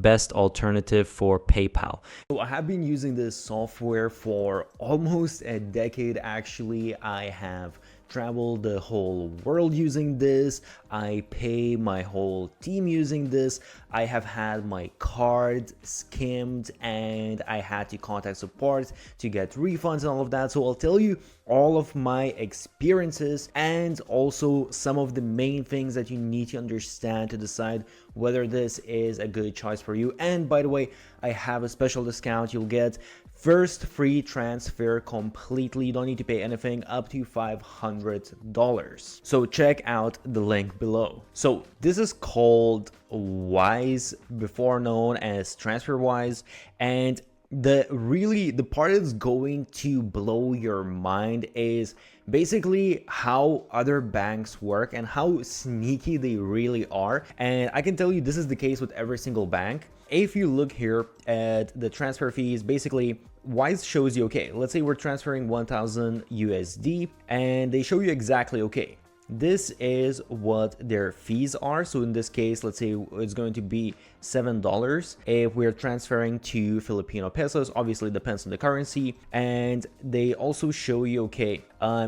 best alternative for PayPal. So I have been using this software for almost a decade. Actually, I have traveled the whole world using this. I pay my whole team using this. I have had my card skimmed and I had to contact support to get refunds and all of that. So I'll tell you all of my experiences and also some of the main things that you need to understand to decide whether this is a good choice for you. And by the way, I have a special discount. You'll get first free transfer completely. You don't need to pay anything up to $500. So check out the link below. So this is called Wise, before known as TransferWise, and the part that's going to blow your mind is basically how other banks work and how sneaky they really are. And I can tell you this is the case with every single bank. If you look here at the transfer fees, basically Wise shows you, okay, let's say we're transferring 1000 USD and they show you exactly, okay, this is what their fees are. So in this case, let's say it's going to be $7 if we're transferring to Filipino pesos. Obviously it depends on the currency. And they also show you, okay,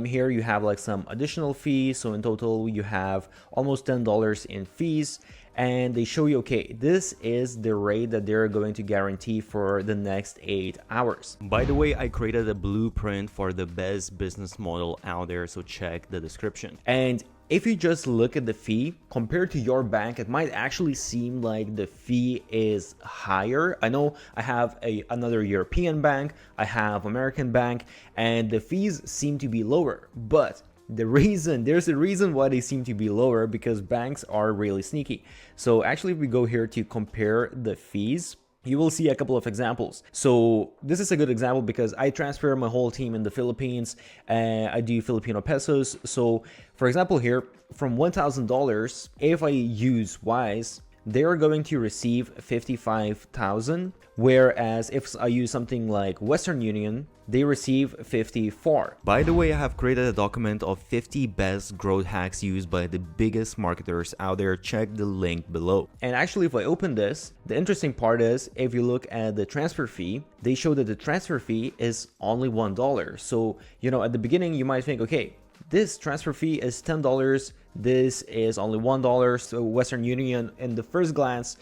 here you have like some additional fees. So in total you have almost $10 in fees. And they show you, okay, this is the rate that they're going to guarantee for the next 8 hours. By the way, I created a blueprint for the best business model out there, so check the description. And if you just look at the fee compared to your bank, it might actually seem like the fee is higher. I know I have another European bank, I have American bank, and the fees seem to be lower, but there's a reason why they seem to be lower, because banks are really sneaky. So actually, if we go here to compare the fees, you will see a couple of examples. So this is a good example because I transfer my whole team in the Philippines and I do Filipino pesos. So for example here, from $1,000, if I use Wise, they are going to receive 55,000, whereas if I use something like Western Union, they receive 54. By the way, I have created a document of 50 best growth hacks used by the biggest marketers out there. Check the link below. And actually, if I open this, the interesting part is if you look at the transfer fee, they show that the transfer fee is only $1. So, you know, at the beginning, you might think, okay, this transfer fee is $10. This is only $1. So Western Union at the first glance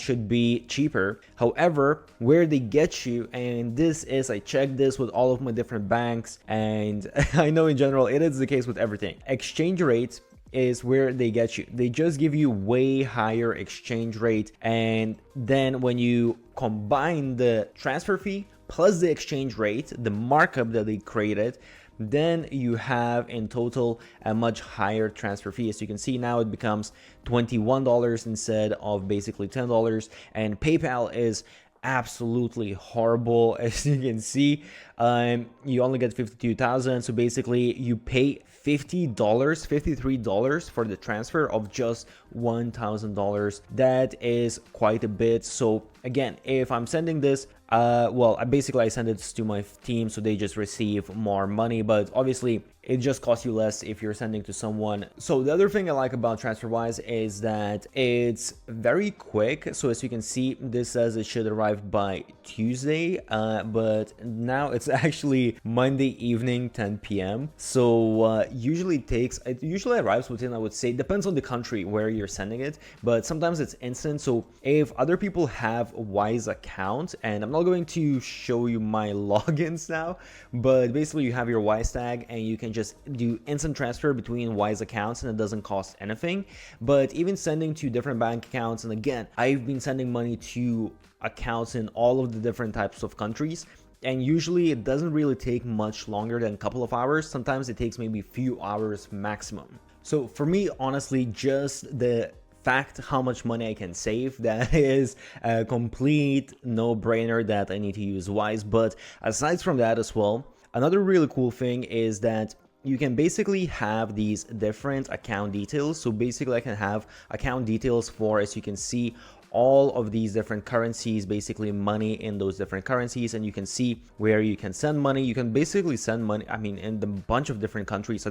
should be cheaper. However, where they get you, and this is, I checked this with all of my different banks, and I know in general it is the case with everything. Exchange rate is where they get you. They just give you way higher exchange rate, and then when you combine the transfer fee plus the exchange rate, the markup that they created, then you have in total a much higher transfer fee. As you can see now, it becomes $21 instead of basically $10. And PayPal is absolutely horrible. As you can see, you only get 52,000. So basically you pay $53 for the transfer of just $1,000. That is quite a bit. So again, if I'm sending this, well, I send it to my team, so they just receive more money, but obviously it just costs you less if you're sending to someone. So the other thing I like about TransferWise is that it's very quick. So as you can see, this says it should arrive by Tuesday, but now it's actually Monday evening, 10 p.m. So usually it usually arrives within, I would say, depends on the country where you're sending it, but sometimes it's instant. So if other people have a Wise account, and I'm not going to show you my logins now, but basically you have your Wise tag and you can just do instant transfer between Wise accounts and it doesn't cost anything. But even sending to different bank accounts, and again, I've been sending money to accounts in all of the different types of countries, and usually it doesn't really take much longer than a couple of hours. Sometimes it takes maybe a few hours maximum. So for me, honestly, just the fact how much money I can save, that is a complete no-brainer that I need to use Wise. But aside from that as well, another really cool thing is that you can basically have these different account details. So basically I can have account details for, as you can see, all of these different currencies, basically money in those different currencies, and you can see where you can send money. You can basically send money, I mean, in a bunch of different countries.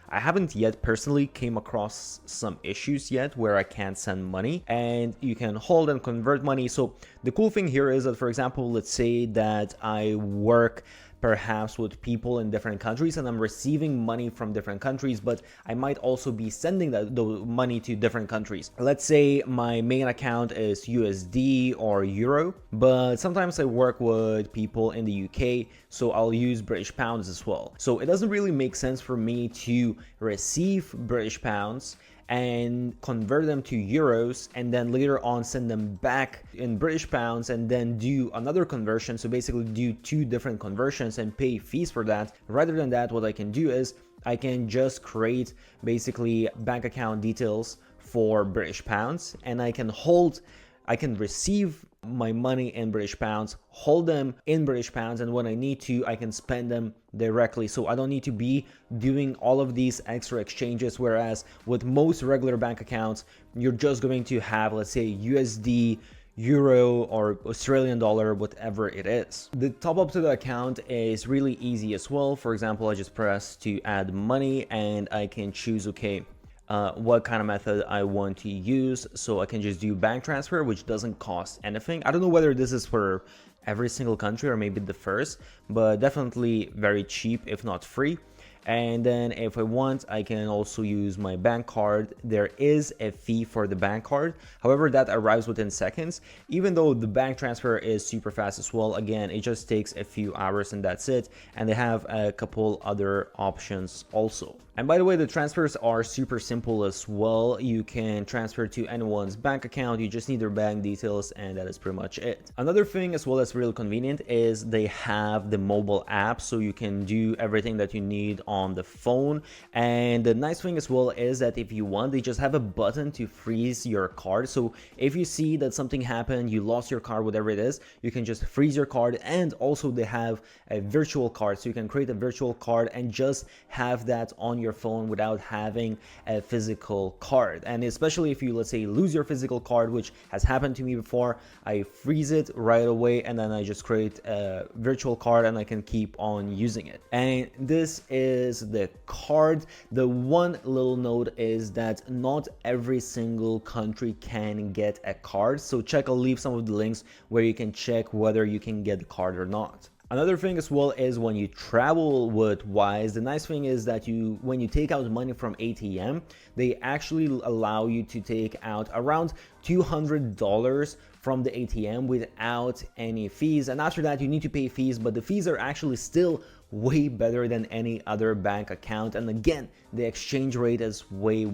I haven't yet personally came across some issues yet where I can't send money, and you can hold and convert money. So the cool thing here is that, for example, let's say that I work perhaps with people in different countries and I'm receiving money from different countries, but I might also be sending the money to different countries. Let's say my main account is USD or Euro, but sometimes I work with people in the UK, so I'll use British pounds as well. So it doesn't really make sense for me to receive British pounds and convert them to euros and then later on send them back in British pounds and then do another conversion. So basically do two different conversions and pay fees for that. Rather than that, what I can do is I can just create basically bank account details for British pounds, and I can receive my money in British pounds, hold them in British pounds, and when I need to, I can spend them directly. So I don't need to be doing all of these extra exchanges, whereas with most regular bank accounts, you're just going to have, let's say, USD, Euro, or Australian dollar, whatever it is. The top up to the account is really easy as well. For example, I just press to add money and I can choose, okay, what kind of method I want to use. So I can just do bank transfer, which doesn't cost anything. I don't know whether this is for every single country or maybe the first, but definitely very cheap, if not free. And then if I want, I can also use my bank card. There is a fee for the bank card. However, that arrives within seconds, even though the bank transfer is super fast as well. Again, it just takes a few hours and that's it. And they have a couple other options also. And by the way, the transfers are super simple as well. You can transfer to anyone's bank account. You just need their bank details and that is pretty much it. Another thing as well that's really convenient is they have the mobile app, so you can do everything that you need on the phone. And the nice thing as well is that if you want, they just have a button to freeze your card. So if you see that something happened, you lost your card, whatever it is, you can just freeze your card. And also they have a virtual card, so you can create a virtual card and just have that on your phone without having a physical card. And especially if you, let's say, lose your physical card, which has happened to me before, I freeze it right away and then I just create a virtual card and I can keep on using it. And this is the card. The one little note is that not every single country can get a card, so I'll leave some of the links where you can check whether you can get the card or not. Another thing as well is when you travel with Wise, the nice thing is that when you take out money from ATM, they actually allow you to take out around $200 from the ATM without any fees. And after that, you need to pay fees, but the fees are actually still way better than any other bank account. And again, the exchange rate is way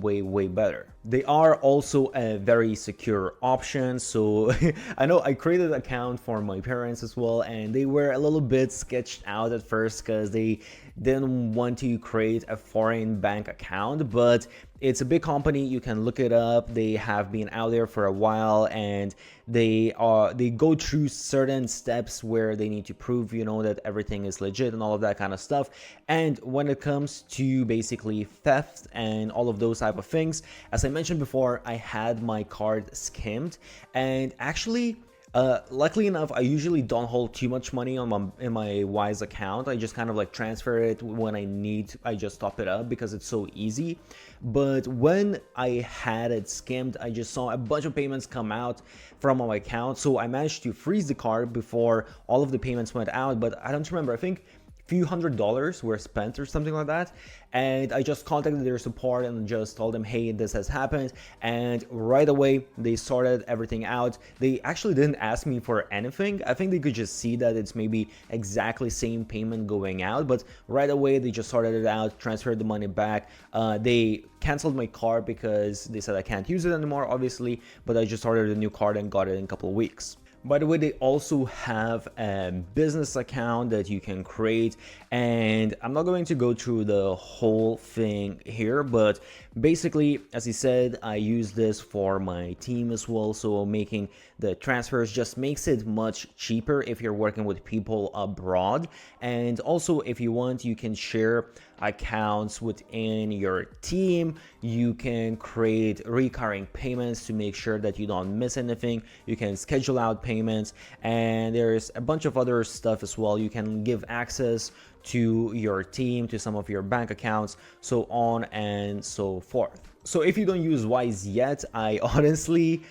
better. They are also a very secure option. So I know I created an account for my parents as well, and they were a little bit sketched out at first because they didn't want to create a foreign bank account, but it's a big company. You can look it up. They have been out there for a while, and they go through certain steps where they need to prove, that everything is legit and all of that kind of stuff. And when it comes to basically theft and all of those type of things, as I mentioned before, I had my card skimmed, and actually, luckily enough, I usually don't hold too much money in my Wise account. I just kind of like transfer it when I need. I just top it up because it's so easy. But when I had it skimmed, I just saw a bunch of payments come out from my account. So I managed to freeze the card before all of the payments went out. But I don't remember. I think few $100s were spent or something like that, and I just contacted their support and just told them, hey, this has happened, and right away they sorted everything out. They actually didn't ask me for anything. I think they could just see that it's maybe exactly same payment going out, but right away they just sorted it out, transferred the money back. They canceled my card because they said I can't use it anymore, obviously, but I just ordered a new card and got it in a couple of weeks. By the way, they also have a business account that you can create, and I'm not going to go through the whole thing here, but Basically, as he said, I use this for my team as well, so making the transfers just makes it much cheaper if you're working with people abroad. And also, if you want, you can share accounts within your team. You can create recurring payments to make sure that you don't miss anything. You can schedule out payments, and there's a bunch of other stuff as well. You can give access to your team, to some of your bank accounts, so on and so forth. So if you don't use Wise yet, I honestly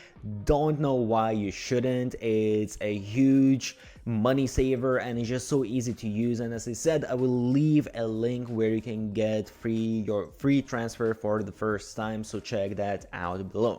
don't know why you shouldn't. It's a huge money saver and it's just so easy to use. And as I said, I will leave a link where you can get your free transfer for the first time, so check that out below.